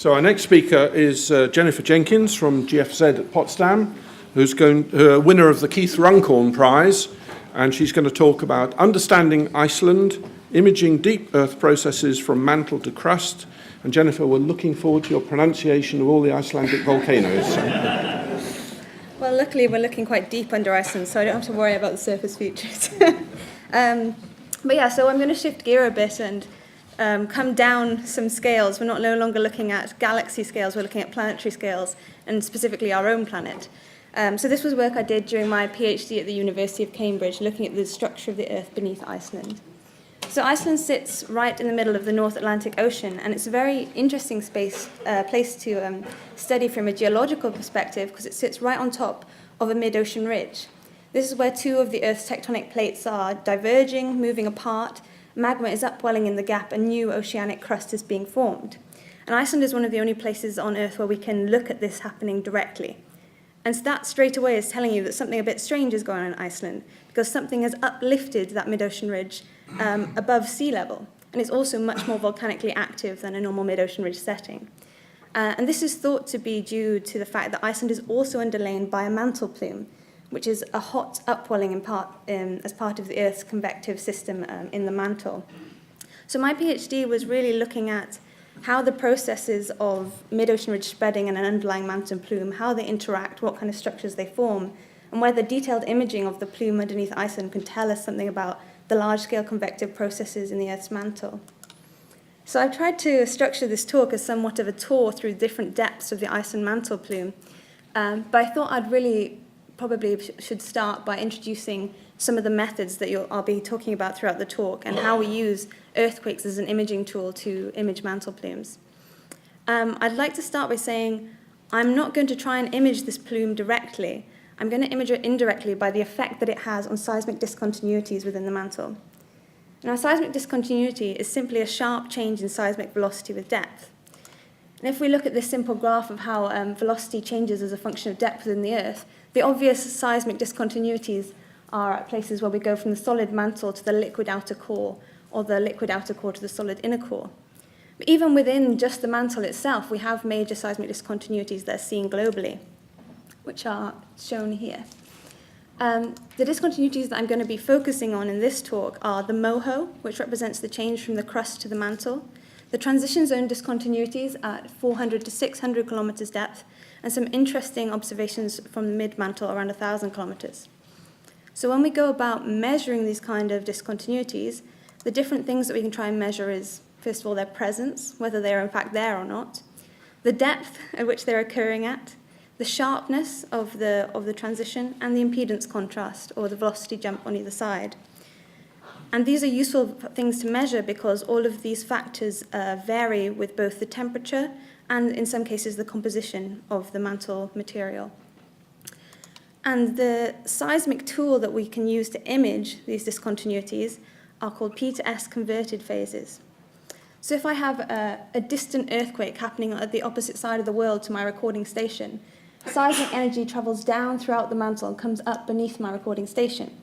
So our next speaker is Jennifer Jenkins from GFZ at Potsdam, who's winner of the Keith Runcorn Prize, and she's going to talk about understanding Iceland, imaging deep Earth processes from mantle to crust. And Jennifer, we're looking forward to your pronunciation of all the Icelandic volcanoes. Well, luckily we're looking quite deep under Iceland, so I don't have to worry about the surface features. But yeah, so I'm going to shift gear a bit and come down some scales. We're no longer looking at galaxy scales, we're looking at planetary scales, and specifically our own planet. So this was work I did during my PhD at the University of Cambridge, looking at the structure of the Earth beneath Iceland. So Iceland sits right in the middle of the North Atlantic Ocean, and it's a very interesting place to study from a geological perspective, because it sits right on top of a mid-ocean ridge. This is where two of the Earth's tectonic plates are diverging, moving apart. Magma is upwelling in the gap, and new oceanic crust is being formed. And Iceland is one of the only places on Earth where we can look at this happening directly. And so that straight away is telling you that something a bit strange is going on in Iceland, because something has uplifted that mid-ocean ridge above sea level. And it's also much more volcanically active than a normal mid-ocean ridge setting. And this is thought to be due to the fact that Iceland is also underlain by a mantle plume, which is a hot upwelling as part of the Earth's convective system in the mantle. So my PhD was really looking at how the processes of mid-ocean ridge spreading and an underlying mantle plume, how they interact, what kind of structures they form, and whether detailed imaging of the plume underneath Iceland can tell us something about the large-scale convective processes in the Earth's mantle. So I've tried to structure this talk as somewhat of a tour through different depths of the Iceland mantle plume, but I thought I'd really probably should start by introducing some of the methods that I'll be talking about throughout the talk, and how we use earthquakes as an imaging tool to image mantle plumes. I'd like to start by saying I'm not going to try and image this plume directly. I'm going to image it indirectly by the effect that it has on seismic discontinuities within the mantle. Now, seismic discontinuity is simply a sharp change in seismic velocity with depth. And if we look at this simple graph of how velocity changes as a function of depth within the Earth, the obvious seismic discontinuities are at places where we go from the solid mantle to the liquid outer core, or the liquid outer core to the solid inner core. But even within just the mantle itself, we have major seismic discontinuities that are seen globally, which are shown here. The discontinuities that I'm going to be focusing on in this talk are the MOHO, which represents the change from the crust to the mantle, the transition zone discontinuities at 400 to 600 kilometers depth, and some interesting observations from the mid-mantle around 1,000 kilometers. So when we go about measuring these kind of discontinuities, the different things that we can try and measure is, first of all, their presence, whether they're in fact there or not, the depth at which they're occurring at, the sharpness of the transition, and the impedance contrast, or the velocity jump on either side. And these are useful things to measure because all of these factors vary with both the temperature and, in some cases, the composition of the mantle material. And the seismic tool that we can use to image these discontinuities are called P to S converted phases. So if I have a distant earthquake happening at the opposite side of the world to my recording station, seismic energy travels down throughout the mantle and comes up beneath my recording station.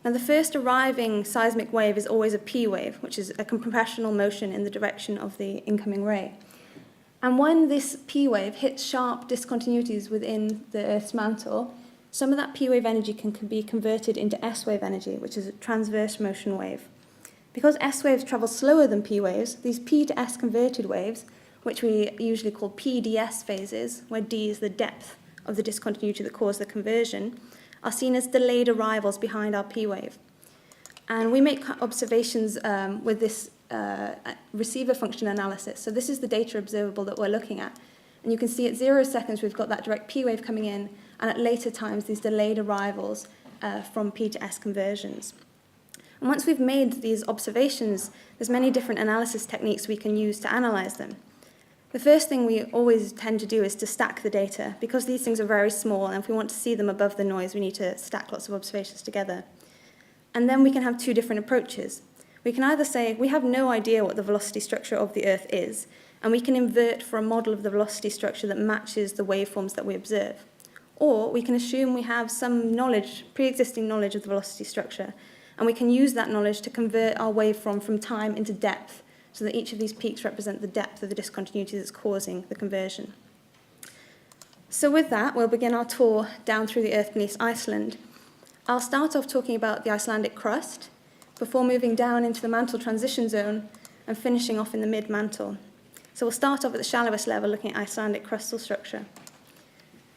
Now, the first arriving seismic wave is always a P wave, which is a compressional motion in the direction of the incoming ray. And when this P wave hits sharp discontinuities within the Earth's mantle, some of that P wave energy can be converted into S wave energy, which is a transverse motion wave. Because S waves travel slower than P waves, these P to S converted waves, which we usually call PDS phases, where D is the depth of the discontinuity that caused the conversion, are seen as delayed arrivals behind our P wave. And we make observations with this receiver function analysis. So this is the data observable that we're looking at. And you can see at 0 seconds we've got that direct P wave coming in, and at later times these delayed arrivals from P to S conversions. And once we've made these observations, there's many different analysis techniques we can use to analyze them. The first thing we always tend to do is to stack the data, because these things are very small, and if we want to see them above the noise, we need to stack lots of observations together. And then we can have two different approaches. We can either say we have no idea what the velocity structure of the Earth is, and we can invert for a model of the velocity structure that matches the waveforms that we observe. Or we can assume we have some knowledge, pre-existing knowledge of the velocity structure, and we can use that knowledge to convert our waveform from time into depth so that each of these peaks represent the depth of the discontinuity that's causing the conversion. So with that, we'll begin our tour down through the Earth beneath Iceland. I'll start off talking about the Icelandic crust, before moving down into the mantle transition zone and finishing off in the mid-mantle. So we'll start off at the shallowest level, looking at Icelandic crustal structure.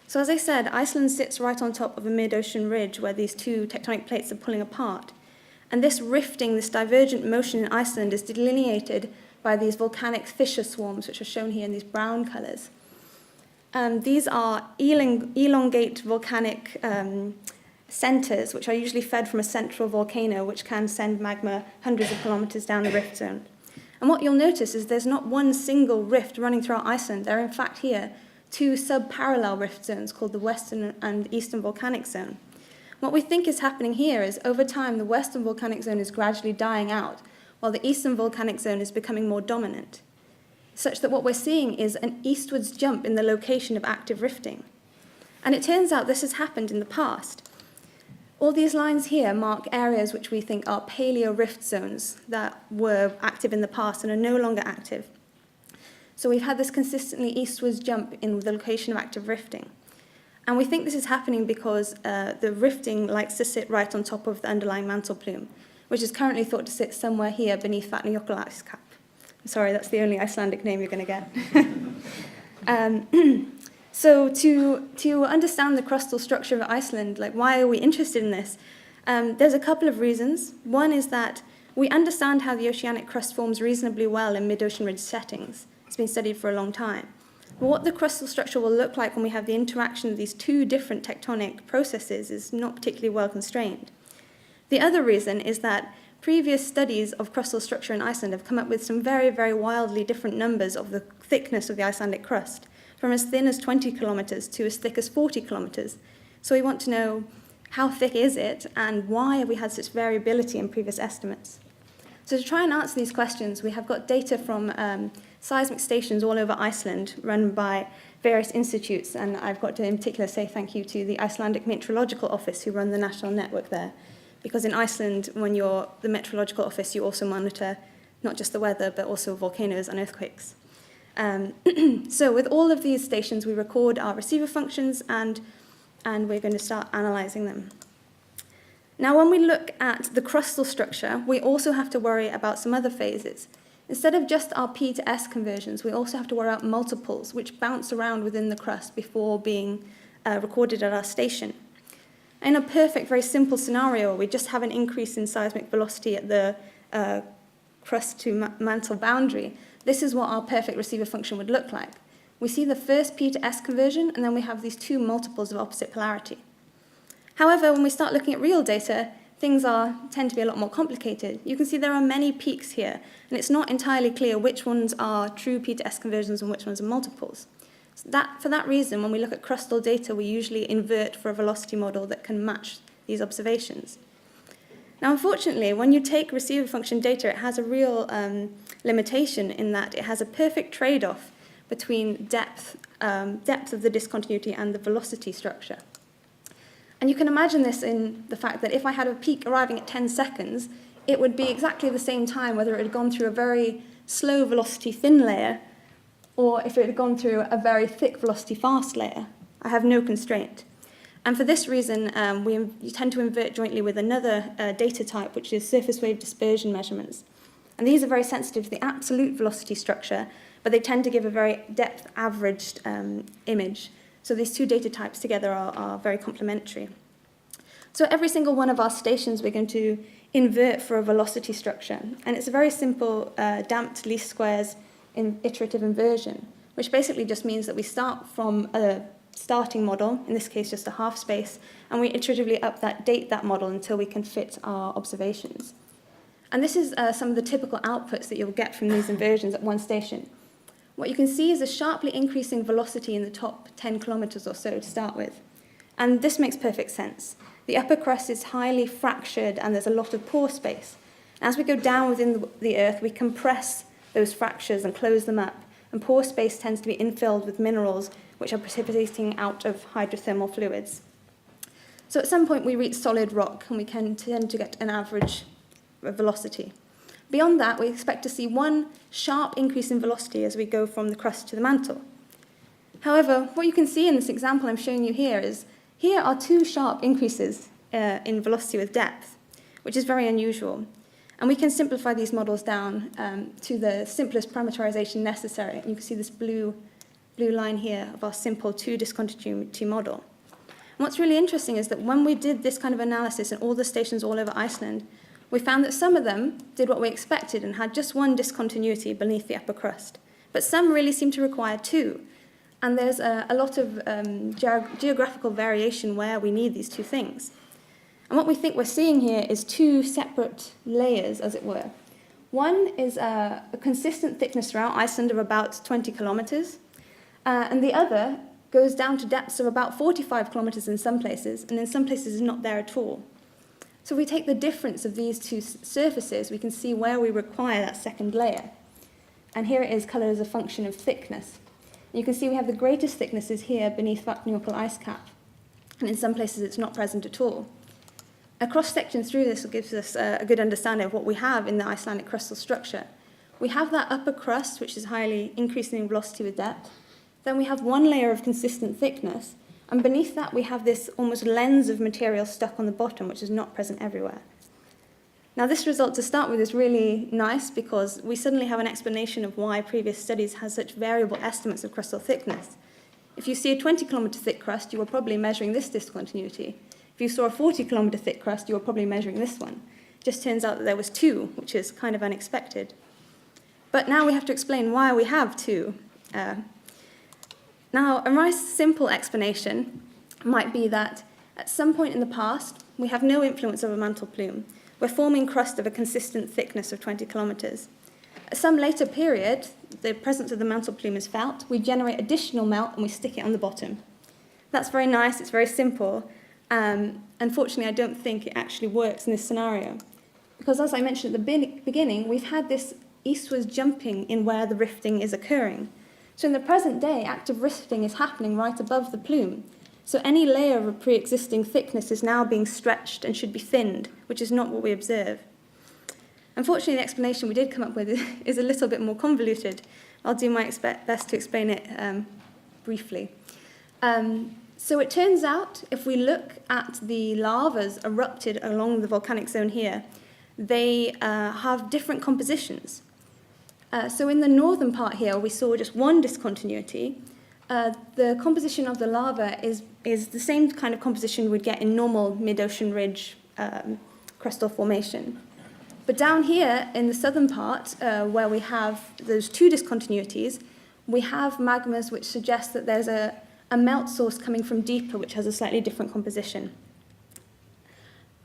So as I said, Iceland sits right on top of a mid-ocean ridge where these two tectonic plates are pulling apart. And this rifting, this divergent motion in Iceland is delineated by these volcanic fissure swarms, which are shown here in these brown colours. These are elongate volcanic centres, which are usually fed from a central volcano, which can send magma hundreds of kilometres down the rift zone. And what you'll notice is there's not one single rift running throughout Iceland. There are, in fact, here two sub-parallel rift zones called the Western and Eastern Volcanic Zone. What we think is happening here is, over time, the Western Volcanic Zone is gradually dying out, while the Eastern Volcanic Zone is becoming more dominant, such that what we're seeing is an eastwards jump in the location of active rifting. And it turns out this has happened in the past. All these lines here mark areas which we think are paleo-rift zones that were active in the past and are no longer active. So we've had this consistently eastwards jump in the location of active rifting. And we think this is happening because the rifting likes to sit right on top of the underlying mantle plume, which is currently thought to sit somewhere here beneath Vatnajökull ice cap. I'm sorry, that's the only Icelandic name you're going to get. So to understand the crustal structure of Iceland, like why are we interested in this? There's a couple of reasons. One is that we understand how the oceanic crust forms reasonably well in mid-ocean ridge settings. It's been studied for a long time. But what the crustal structure will look like when we have the interaction of these two different tectonic processes is not particularly well constrained. The other reason is that previous studies of crustal structure in Iceland have come up with some very, very wildly different numbers of the thickness of the Icelandic crust, from as thin as 20 kilometres to as thick as 40 kilometres. So we want to know how thick is it and why have we had such variability in previous estimates. So to try and answer these questions, we have got data from seismic stations all over Iceland run by various institutes, and I've got to in particular say thank you to the Icelandic Meteorological Office who run the national network there. Because in Iceland, when you're the meteorological office, you also monitor not just the weather, but also volcanoes and earthquakes. So with all of these stations, we record our receiver functions, and we're going to start analysing them. Now, when we look at the crustal structure, we also have to worry about some other phases. Instead of just our P to S conversions, we also have to worry about multiples, which bounce around within the crust before being recorded at our station. In a perfect, very simple scenario, we just have an increase in seismic velocity at the crust to mantle boundary. This is what our perfect receiver function would look like. We see the first P to S conversion, and then we have these two multiples of opposite polarity. However, when we start looking at real data, things tend to be a lot more complicated. You can see there are many peaks here, and it's not entirely clear which ones are true P to S conversions and which ones are multiples. So for that reason, when we look at crustal data, we usually invert for a velocity model that can match these observations. Now, unfortunately, when you take receiver function data, it has a real limitation in that it has a perfect trade-off between depth of the discontinuity and the velocity structure. And you can imagine this in the fact that if I had a peak arriving at 10 seconds, it would be exactly the same time whether it had gone through a very slow velocity thin layer or if it had gone through a very thick velocity fast layer. I have no constraint. And for this reason, you tend to invert jointly with another data type, which is surface wave dispersion measurements. And these are very sensitive to the absolute velocity structure, but they tend to give a very depth averaged image. So these two data types together are very complementary. So every single one of our stations, we're going to invert for a velocity structure. And it's a very simple damped least squares in iterative inversion, which basically just means that we start from a starting model, in this case just a half space, and we iteratively update that model until we can fit our observations. And this is some of the typical outputs that you'll get from these inversions at one station. What you can see is a sharply increasing velocity in the top 10 kilometers or so to start with. And this makes perfect sense. The upper crust is highly fractured and there's a lot of pore space. As we go down within the Earth, we compress those fractures and close them up, and pore space tends to be infilled with minerals which are precipitating out of hydrothermal fluids. So at some point we reach solid rock and we can tend to get an average velocity. Beyond that, we expect to see one sharp increase in velocity as we go from the crust to the mantle. However, what you can see in this example I'm showing you here is, here are two sharp increases in velocity with depth, which is very unusual. And we can simplify these models down to the simplest parameterization necessary. And you can see this blue line here of our simple two-discontinuity model. And what's really interesting is that when we did this kind of analysis in all the stations all over Iceland, we found that some of them did what we expected and had just one discontinuity beneath the upper crust. But some really seem to require two. And there's a lot of geographical variation where we need these two things. And what we think we're seeing here is two separate layers, as it were. One is a consistent thickness throughout Iceland of about 20 kilometers, and the other goes down to depths of about 45 kilometers in some places, and in some places is not there at all. So if we take the difference of these two surfaces, we can see where we require that second layer. And here it is colored as a function of thickness. And you can see we have the greatest thicknesses here beneath Vatnajökull ice cap, and in some places it's not present at all. A cross-section through this gives us a good understanding of what we have in the Icelandic crustal structure. We have that upper crust, which is highly increasing in velocity with depth. Then we have one layer of consistent thickness, and beneath that we have this almost lens of material stuck on the bottom, which is not present everywhere. Now this result to start with is really nice because we suddenly have an explanation of why previous studies had such variable estimates of crustal thickness. If you see a 20-kilometer thick crust, you were probably measuring this discontinuity. If you saw a 40-kilometer thick crust, you were probably measuring this one. It just turns out that there was two, which is kind of unexpected. But now we have to explain why we have two. Now, a nice simple explanation might be that at some point in the past, we have no influence of a mantle plume. We're forming crust of a consistent thickness of 20 kilometers. At some later period, the presence of the mantle plume is felt. We generate additional melt and we stick it on the bottom. That's very nice, it's very simple. Unfortunately, I don't think it actually works in this scenario. Because as I mentioned at the beginning, we've had this eastwards jumping in where the rifting is occurring. So in the present day, active rifting is happening right above the plume. So any layer of a pre-existing thickness is now being stretched and should be thinned, which is not what we observe. Unfortunately, the explanation we did come up with is a little bit more convoluted. I'll do my best to explain it briefly. So it turns out, if we look at the lavas erupted along the volcanic zone here, they have different compositions. So in the northern part here, we saw just one discontinuity. The composition of the lava is the same kind of composition we'd get in normal mid-ocean ridge crustal formation. But down here in the southern part, where we have those two discontinuities, we have magmas which suggest that there's a melt source coming from deeper, which has a slightly different composition.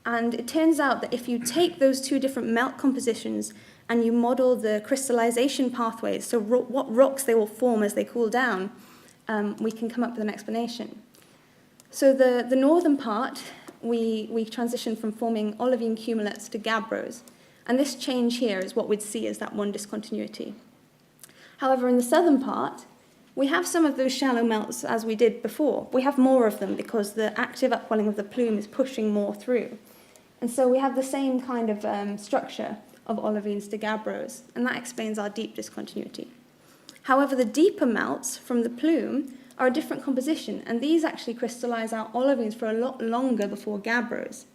And it turns out that if you take those two different melt compositions and you model the crystallization pathways, so what rocks they will form as they cool down, we can come up with an explanation. So the northern part, we transition from forming olivine cumulates to gabbros. And this change here is what we'd see as that one discontinuity. However, in the southern part, we have some of those shallow melts as we did before. We have more of them because the active upwelling of the plume is pushing more through. And so we have the same kind of structure of olivines to gabbros, and that explains our deep discontinuity. However, the deeper melts from the plume are a different composition, and these actually crystallize out olivines for a lot longer before gabbros.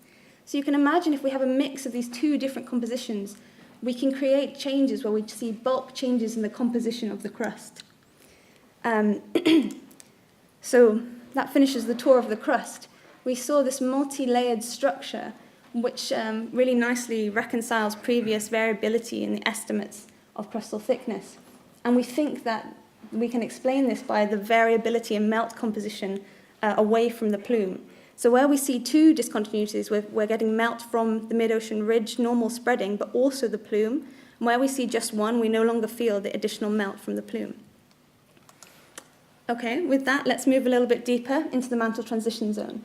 So you can imagine if we have a mix of these two different compositions, we can create changes where we see bulk changes in the composition of the crust. So that finishes the tour of the crust. We saw this multi-layered structure which really nicely reconciles previous variability in the estimates of crustal thickness. And we think that we can explain this by the variability in melt composition away from the plume. So where we see two discontinuities, we're getting melt from the mid-ocean ridge, normal spreading, but also the plume. And where we see just one, we no longer feel the additional melt from the plume. Okay, with that, let's move a little bit deeper into the mantle transition zone.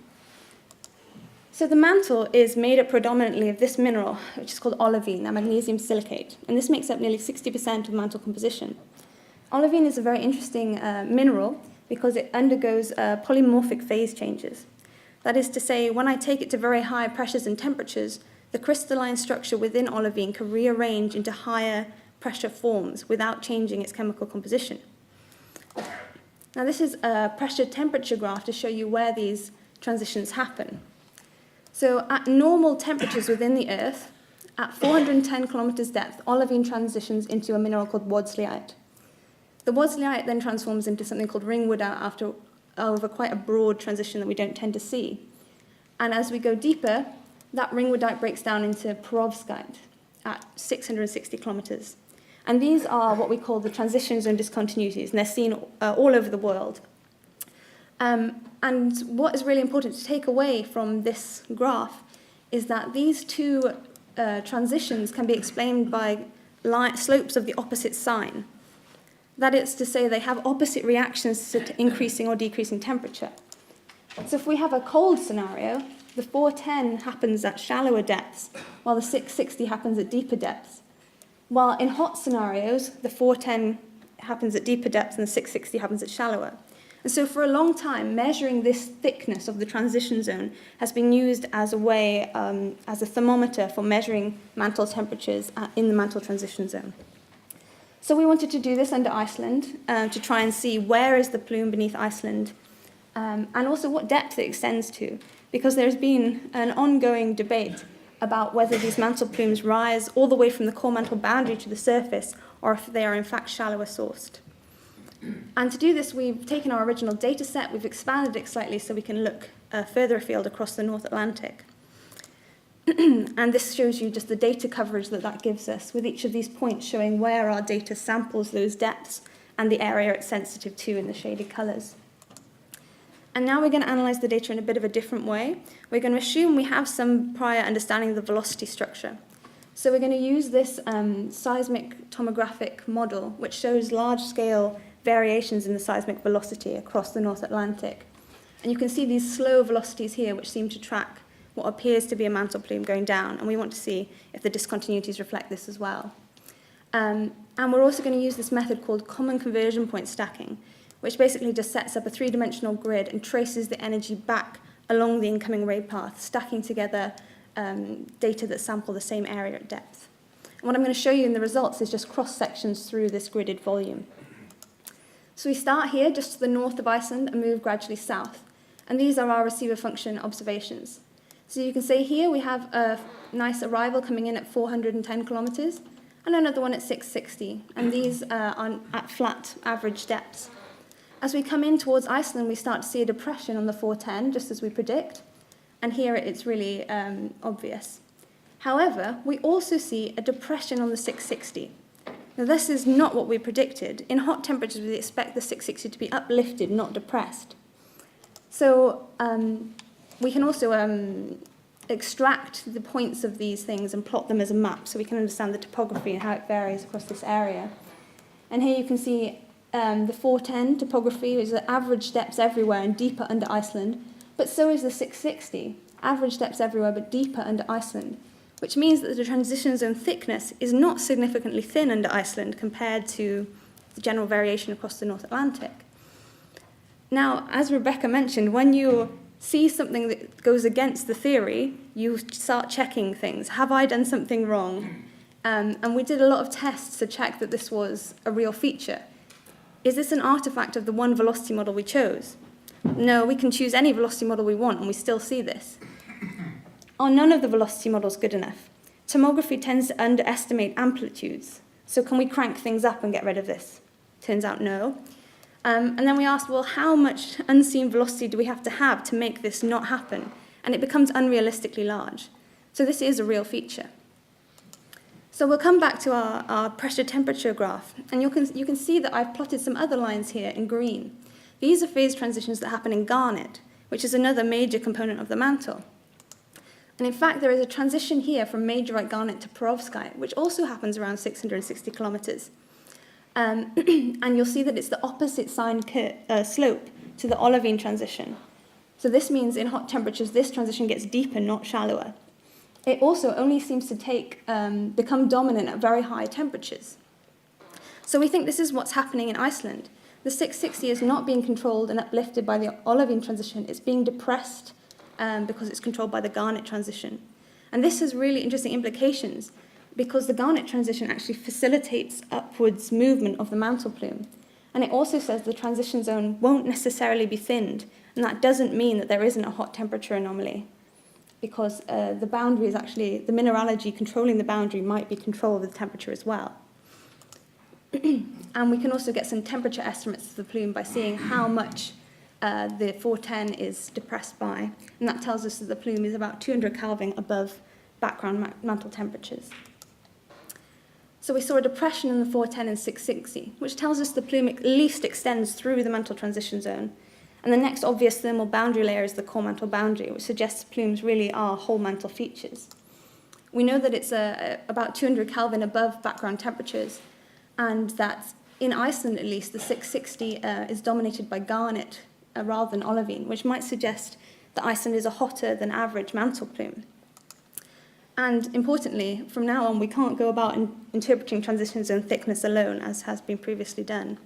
So the mantle is made up predominantly of this mineral, which is called olivine, a magnesium silicate, and this makes up nearly 60% of mantle composition. Olivine is a very interesting mineral because it undergoes polymorphic phase changes. That is to say, when I take it to very high pressures and temperatures, the crystalline structure within olivine can rearrange into higher pressure forms without changing its chemical composition. Now this is a pressure temperature graph to show you where these transitions happen. So at normal temperatures within the Earth, at 410 kilometers depth, olivine transitions into a mineral called wadsleyite. The wadsleyite then transforms into something called ringwoodite over quite a broad transition that we don't tend to see. And as we go deeper, that ringwoodite breaks down into perovskite at 660 kilometers. And these are what we call the transition zone discontinuities, and they're seen all over the world. And what is really important to take away from this graph is that these two transitions can be explained by slopes of the opposite sign. That is to say, they have opposite reactions to increasing or decreasing temperature. So if we have a cold scenario, the 410 happens at shallower depths, while the 660 happens at deeper depths. While in hot scenarios, the 410 happens at deeper depths and the 660 happens at shallower. And so for a long time, measuring this thickness of the transition zone has been used as a way, as a thermometer for measuring mantle temperatures in the mantle transition zone. So we wanted to do this under Iceland to try and see where is the plume beneath Iceland and also what depth it extends to, because there's been an ongoing debate about whether these mantle plumes rise all the way from the core mantle boundary to the surface or if they are in fact shallower sourced. And to do this, we've taken our original data set, we've expanded it slightly so we can look further afield across the North Atlantic. And this shows you just the data coverage that gives us, with each of these points showing where our data samples those depths and the area it's sensitive to in the shaded colours. And now we're going to analyse the data in a bit of a different way. We're going to assume we have some prior understanding of the velocity structure. So we're going to use this seismic tomographic model, which shows large-scale variations in the seismic velocity across the North Atlantic. And you can see these slow velocities here, which seem to track what appears to be a mantle plume going down, and we want to see if the discontinuities reflect this as well. And we're also going to use this method called common conversion point stacking, which basically just sets up a three-dimensional grid and traces the energy back along the incoming ray path, stacking together data that sample the same area at depth. And what I'm going to show you in the results is just cross-sections through this gridded volume. So we start here just to the north of Iceland and move gradually south. And these are our receiver function observations. So you can see here we have a nice arrival coming in at 410 kilometers and another one at 660. And these are at flat average depths. As we come in towards Iceland, we start to see a depression on the 410, just as we predict. And here it's really obvious. However, we also see a depression on the 660. Now, this is not what we predicted. In hot temperatures, we expect the 660 to be uplifted, not depressed. So we can also extract the points of these things and plot them as a map so we can understand the topography and how it varies across this area. And here you can see the 410 topography is the average depths everywhere and deeper under Iceland, but so is the 660, average depths everywhere but deeper under Iceland, which means that the transition zone thickness is not significantly thin under Iceland compared to the general variation across the North Atlantic. Now, as Rebecca mentioned, when you see something that goes against the theory, you start checking things. Have I done something wrong? And we did a lot of tests to check that this was a real feature. Is this an artifact of the one velocity model we chose? No, we can choose any velocity model we want and we still see this. Are none of the velocity models good enough? Tomography tends to underestimate amplitudes. So can we crank things up and get rid of this? Turns out no. And then we asked, well, how much unseen velocity do we have to make this not happen? And it becomes unrealistically large. So this is a real feature. So we'll come back to our pressure temperature graph. And you can see that I've plotted some other lines here in green. These are phase transitions that happen in garnet, which is another major component of the mantle. And in fact, there is a transition here from majorite garnet to perovskite, which also happens around 660 kilometers. And you'll see that it's the opposite sign slope to the olivine transition. So this means in hot temperatures, this transition gets deeper, not shallower. It also only seems to become dominant at very high temperatures. So we think this is what's happening in Iceland. The 660 is not being controlled and uplifted by the olivine transition. It's being depressed because it's controlled by the garnet transition. And this has really interesting implications because the garnet transition actually facilitates upwards movement of the mantle plume. And it also says the transition zone won't necessarily be thinned, and that doesn't mean that there isn't a hot temperature anomaly, because the boundary is actually, the mineralogy controlling the boundary might be controlled with temperature as well. And we can also get some temperature estimates of the plume by seeing how much the 410 is depressed by, and that tells us that the plume is about 200 Kelvin above background mantle temperatures. So we saw a depression in the 410 and 660, which tells us the plume at least extends through the mantle transition zone. And the next obvious thermal boundary layer is the core mantle boundary, which suggests plumes really are whole mantle features. We know that it's about 200 Kelvin above background temperatures, and that in Iceland at least, the 660 is dominated by garnet rather than olivine, which might suggest that Iceland is a hotter than average mantle plume. And importantly, from now on, we can't go about interpreting transition zone thickness alone, as has been previously done.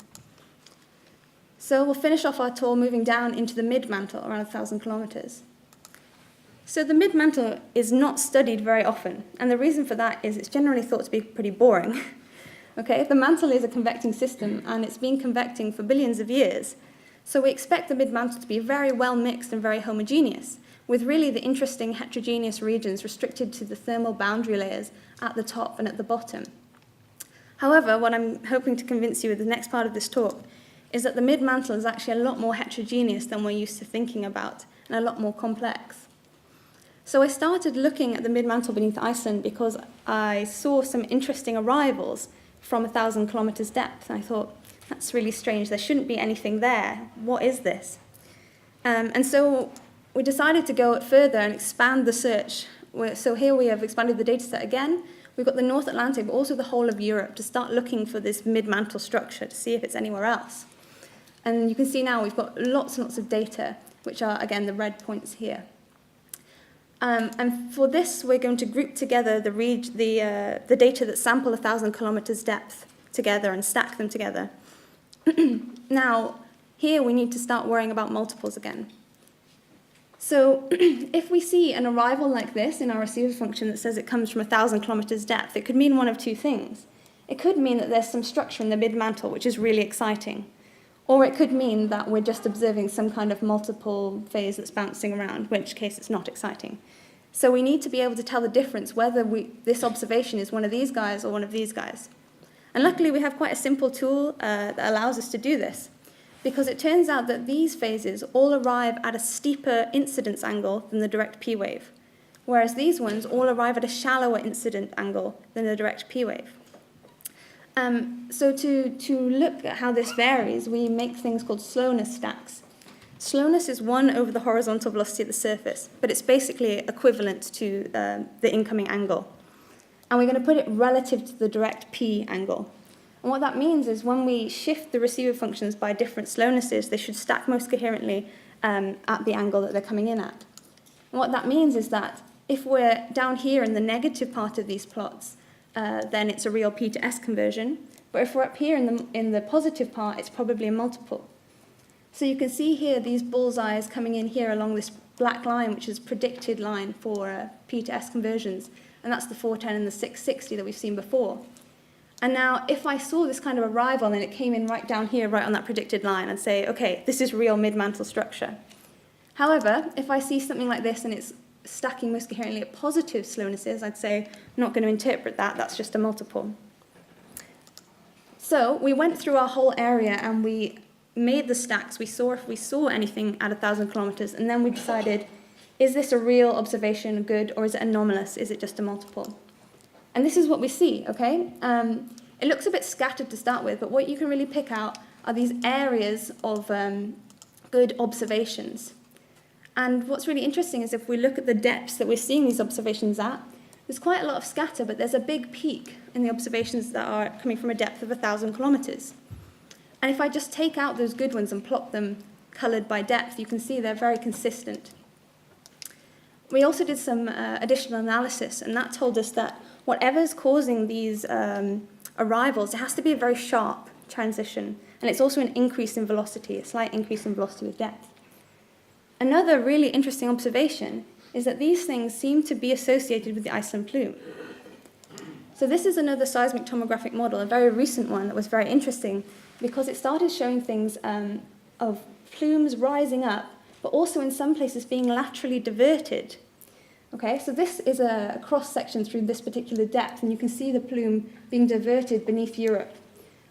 So we'll finish off our tour moving down into the mid-mantle, around 1,000 kilometers. So the mid-mantle is not studied very often, and the reason for that is it's generally thought to be pretty boring. Okay, the mantle is a convecting system, and it's been convecting for billions of years. So we expect the mid-mantle to be very well mixed and very homogeneous, with really the interesting heterogeneous regions restricted to the thermal boundary layers at the top and at the bottom. However, what I'm hoping to convince you with the next part of this talk is that the mid-mantle is actually a lot more heterogeneous than we're used to thinking about, and a lot more complex. So I started looking at the mid-mantle beneath Iceland because I saw some interesting arrivals from 1,000 kilometers depth, and I thought, that's really strange, there shouldn't be anything there. What is this? And so we decided to go further and expand the search. So here we have expanded the data set again. We've got the North Atlantic, but also the whole of Europe, to start looking for this mid-mantle structure to see if it's anywhere else. And you can see now we've got lots and lots of data, which are, again, the red points here. And for this, we're going to group together the data that sample 1,000 kilometers depth together and stack them together. Now, here we need to start worrying about multiples again. So if we see an arrival like this in our receiver function that says it comes from 1,000 kilometers depth, it could mean one of two things. It could mean that there's some structure in the mid-mantle, which is really exciting. Or it could mean that we're just observing some kind of multiple phase that's bouncing around, in which case it's not exciting. So we need to be able to tell the difference whether this observation is one of these guys or one of these guys. And luckily we have quite a simple tool that allows us to do this, because it turns out that these phases all arrive at a steeper incidence angle than the direct P wave, whereas these ones all arrive at a shallower incident angle than the direct P wave. So to look at how this varies, we make things called slowness stacks. Slowness is 1 over the horizontal velocity of the surface, but it's basically equivalent to the incoming angle. And we're going to put it relative to the direct P angle. And what that means is when we shift the receiver functions by different slownesses, they should stack most coherently at the angle that they're coming in at. And what that means is that if we're down here in the negative part of these plots, then it's a real P to S conversion. But if we're up here in the positive part, it's probably a multiple. So you can see here these bullseyes coming in here along this black line, which is predicted line for P to S conversions. And that's the 410 and the 660 that we've seen before. And now, if I saw this kind of arrival and it came in right down here, right on that predicted line, I'd say, okay, this is real mid-mantle structure. However, if I see something like this and it's stacking most coherently at positive slownesses, I'd say, I'm not going to interpret that, that's just a multiple. So we went through our whole area and we made the stacks. We saw if we saw anything at 1,000 kilometers, and then we decided, is this a real observation good, or is it anomalous? Is it just a multiple? And this is what we see, okay? It looks a bit scattered to start with, but what you can really pick out are these areas of good observations. And what's really interesting is if we look at the depths that we're seeing these observations at, there's quite a lot of scatter, but there's a big peak in the observations that are coming from a depth of 1,000 kilometers. And if I just take out those good ones and plot them colored by depth, you can see they're very consistent. We also did some additional analysis, and that told us that whatever's causing these arrivals, it has to be a very sharp transition, and it's also an increase in velocity, a slight increase in velocity with depth. Another really interesting observation is that these things seem to be associated with the Iceland plume. So this is another seismic tomographic model, a very recent one that was very interesting because it started showing things of plumes rising up, but also in some places being laterally diverted. Okay, so this is a cross-section through this particular depth, and you can see the plume being diverted beneath Europe.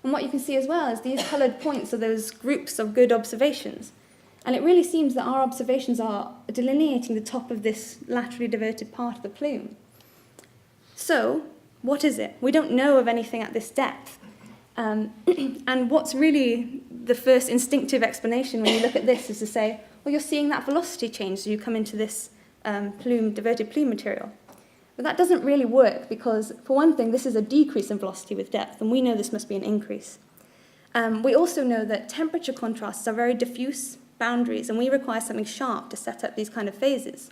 And what you can see as well is these coloured points are those groups of good observations. And it really seems that our observations are delineating the top of this laterally diverted part of the plume. So, what is it? We don't know of anything at this depth. And what's really the first instinctive explanation when you look at this is to say, well, you're seeing that velocity change as you come into this diverted plume material. But that doesn't really work because, for one thing, this is a decrease in velocity with depth, and we know this must be an increase. We also know that temperature contrasts are very diffuse boundaries, and we require something sharp to set up these kind of phases.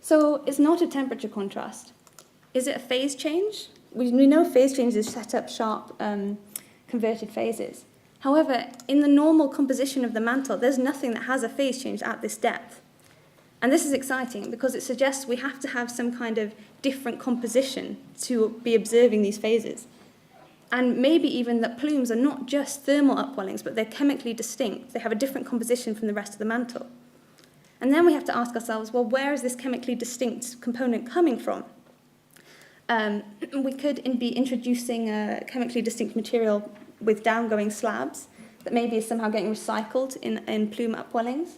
So it's not a temperature contrast. Is it a phase change? We know phase changes set up sharp converted phases. However, in the normal composition of the mantle, there's nothing that has a phase change at this depth. And this is exciting because it suggests we have to have some kind of different composition to be observing these phases. And maybe even that plumes are not just thermal upwellings, but they're chemically distinct. They have a different composition from the rest of the mantle. And then we have to ask ourselves, well, where is this chemically distinct component coming from? We could be introducing a chemically distinct material with downgoing slabs that maybe is somehow getting recycled in plume upwellings.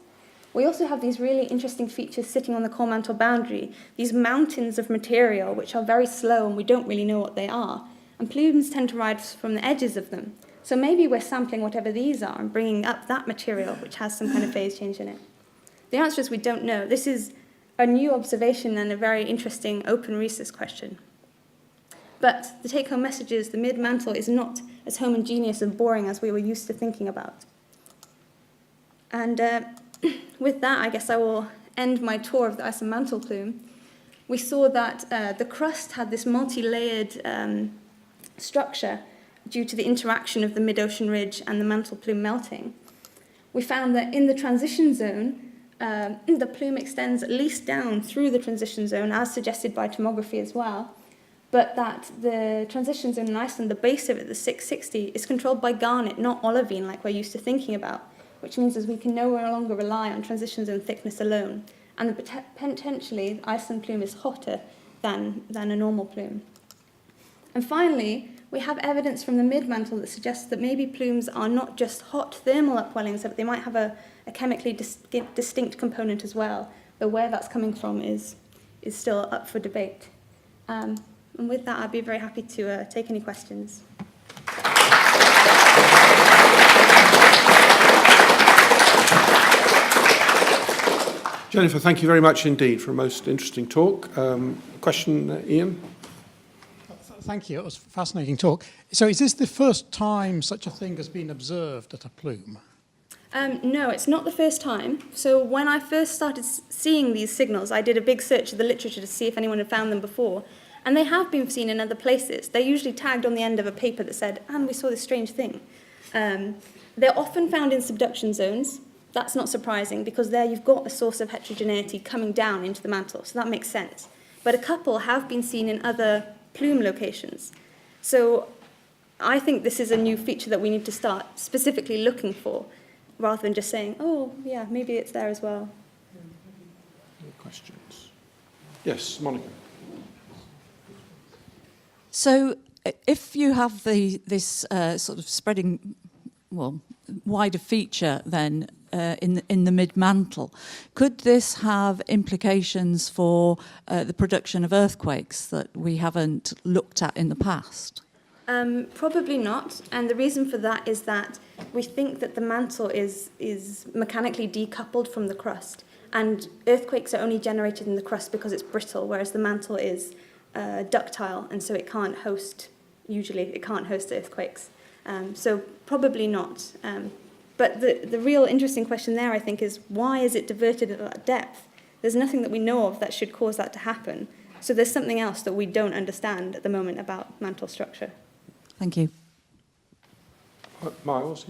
We also have these really interesting features sitting on the core mantle boundary, these mountains of material which are very slow and we don't really know what they are. And plumes tend to rise from the edges of them. So maybe we're sampling whatever these are and bringing up that material which has some kind of phase change in it. The answer is we don't know. This is a new observation and a very interesting open research question. But the take-home message is the mid-mantle is not as homogeneous and boring as we were used to thinking about. And with that, I guess I will end my tour of the Iceland mantle plume. We saw that the crust had this multi-layered structure due to the interaction of the mid-ocean ridge and the mantle plume melting. We found that in the transition zone, the plume extends at least down through the transition zone, as suggested by tomography as well, but that the transition zone in Iceland, the base of it, the 660, is controlled by garnet, not olivine, like we're used to thinking about, which means that we can no longer rely on transition zone thickness alone, and potentially the Iceland plume is hotter than a normal plume. And finally, we have evidence from the mid-mantle that suggests that maybe plumes are not just hot thermal upwellings, but they might have a chemically distinct component as well, though where that's coming from is still up for debate. And with that, I'd be very happy to take any questions. Jennifer, thank you very much indeed for a most interesting talk. Question, Ian? Thank you. It was a fascinating talk. So is this the first time such a thing has been observed at a plume? No, it's not the first time. So when I first started seeing these signals, I did a big search of the literature to see if anyone had found them before. And they have been seen in other places. They're usually tagged on the end of a paper that said, and we saw this strange thing. They're often found in subduction zones. That's not surprising because there you've got a source of heterogeneity coming down into the mantle, so that makes sense. But a couple have been seen in other plume locations. So I think this is a new feature that we need to start specifically looking for, rather than just saying, oh, yeah, maybe it's there as well. Any questions? Yes, Monica. So if you have this sort of spreading, well, wider feature then in the mid-mantle, could this have implications for the production of earthquakes that we haven't looked at in the past? Probably not, and the reason for that is that we think that the mantle is mechanically decoupled from the crust, and earthquakes are only generated in the crust because it's brittle, whereas the mantle is ductile, and so it can't host earthquakes. So probably not. But the real interesting question there, I think, is why is it diverted at that depth? There's nothing that we know of that should cause that to happen. So there's something else that we don't understand at the moment about mantle structure. Thank you. Miles?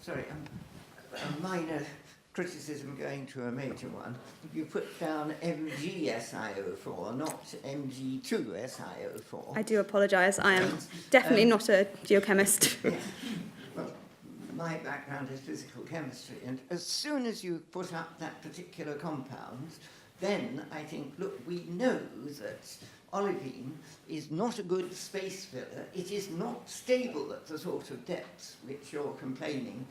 Sorry, a minor criticism going to a major one, you put down MgSiO4, not Mg2SiO4. I do apologise. I am definitely not a geochemist. Yeah. Well, my background is physical chemistry, and as soon as you put up that particular compound, then I think, look, we know that olivine is not a good space filler. It is not stable at the sort of depths which you're complaining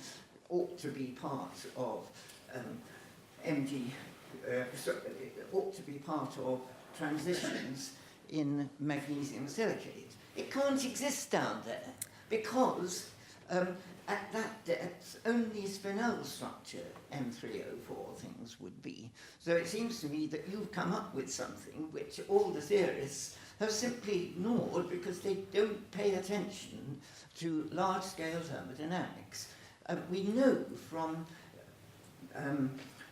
ought to be part of ought to be part of transitions in magnesium silicate. It can't exist down there because at that depth only spinel structure M3O4 things would be. So it seems to me that you've come up with something which all the theorists have simply ignored because they don't pay attention to large-scale thermodynamics. We know from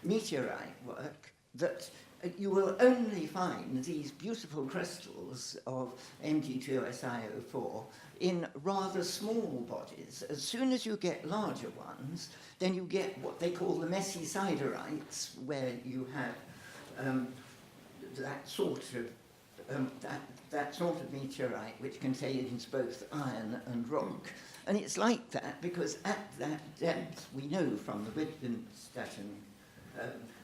meteorite work that you will only find these beautiful crystals of Mg2SiO4 in rather small bodies. As soon as you get larger ones, then you get what they call the messy siderites, where you have that sort of meteorite which contains both iron and rock. And it's like that because at that depth we know from the Wittgenstein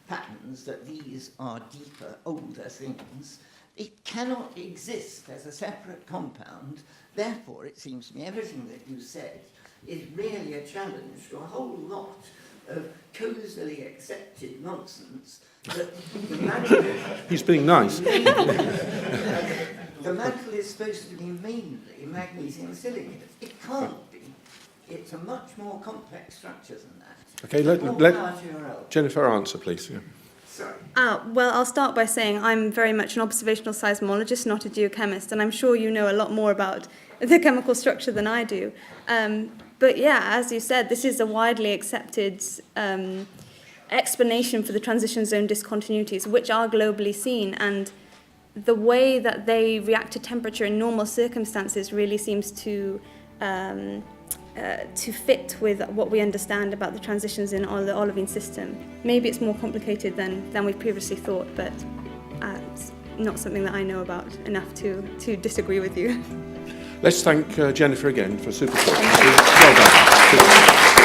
patterns that these are deeper, older things. It cannot exist as a separate compound. Therefore, it seems to me everything that you said is really a challenge to a whole lot of cosily accepted nonsense that the mantle, He's being nice. the mantle is supposed to be mainly magnesium silicate. It can't be. It's a much more complex structure than that. Okay, let Jennifer answer, please. Yeah. Sorry. Well, I'll start by saying I'm very much an observational seismologist, not a geochemist, and I'm sure you know a lot more about the chemical structure than I do. But yeah, as you said, this is a widely accepted explanation for the transition zone discontinuities, which are globally seen, and the way that they react to temperature in normal circumstances really seems to fit with what we understand about the transitions in the olivine system. Maybe it's more complicated than we previously thought, but it's not something that I know about enough to disagree with you. Let's thank Jennifer again for a super talk. Well done.